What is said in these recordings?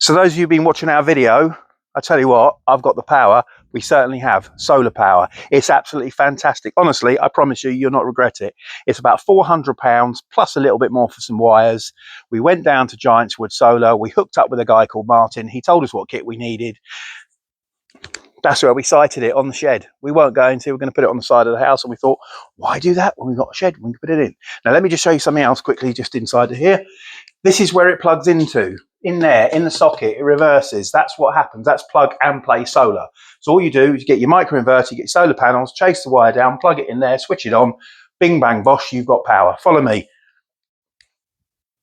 So those of you who've been watching our video, I tell you what, I've got the power. We certainly have solar power. It's absolutely fantastic. Honestly, I promise you, you'll not regret it. It's about £400 plus a little bit more for some wires. We went down to Giantswood Solar. We hooked up with a guy called Martin. He told us what kit we needed. That's where we sited it, on the shed. We weren't going to. We're going to put it on the side of the house, and we thought, why do that when we've got a shed? We can put it in. Now, let me just show you something else quickly, just inside of here. This is where it plugs into. In there, in the socket, it reverses. That's what happens. That's plug and play solar. So all you do is you get your microinverter, you get your solar panels, chase the wire down, plug it in there, switch it on, bing bang bosh, you've got power. Follow me.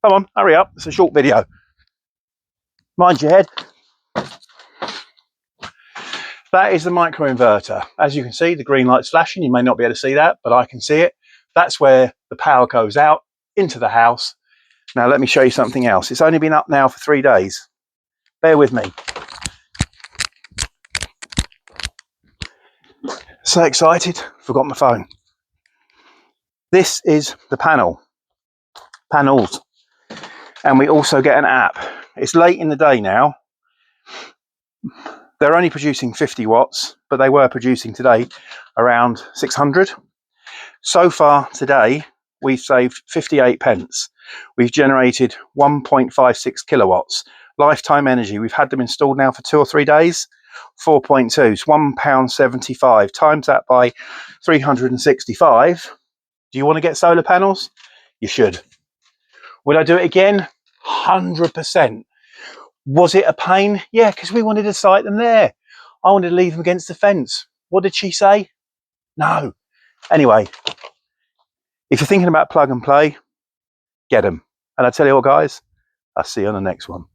Come on, hurry up. It's a short video. Mind your head. That is the microinverter. As you can see, the green light's flashing. You may not be able to see that, but I can see it. That's where the power goes out into the house. Now, let me show you something else. It's only been up now for 3 days. Bear with me. So excited, forgot my phone. This is the panels. And we also get an app. It's late in the day now. They're only producing 50 watts, but they were producing today around 600. So far today, we've saved 58 pence. We've generated 1.56 kilowatts. Lifetime energy, we've had them installed now for 2 or 3 days. 4.2, it's £1.75. Times that by 365. Do you want to get solar panels? You should. Would I do it again? 100%. Was it a pain? Yeah, because we wanted to site them there. I wanted to leave them against the fence. What did she say? No. Anyway, if you're thinking about plug and play, get them. And I tell you what, guys, I'll see you on the next one.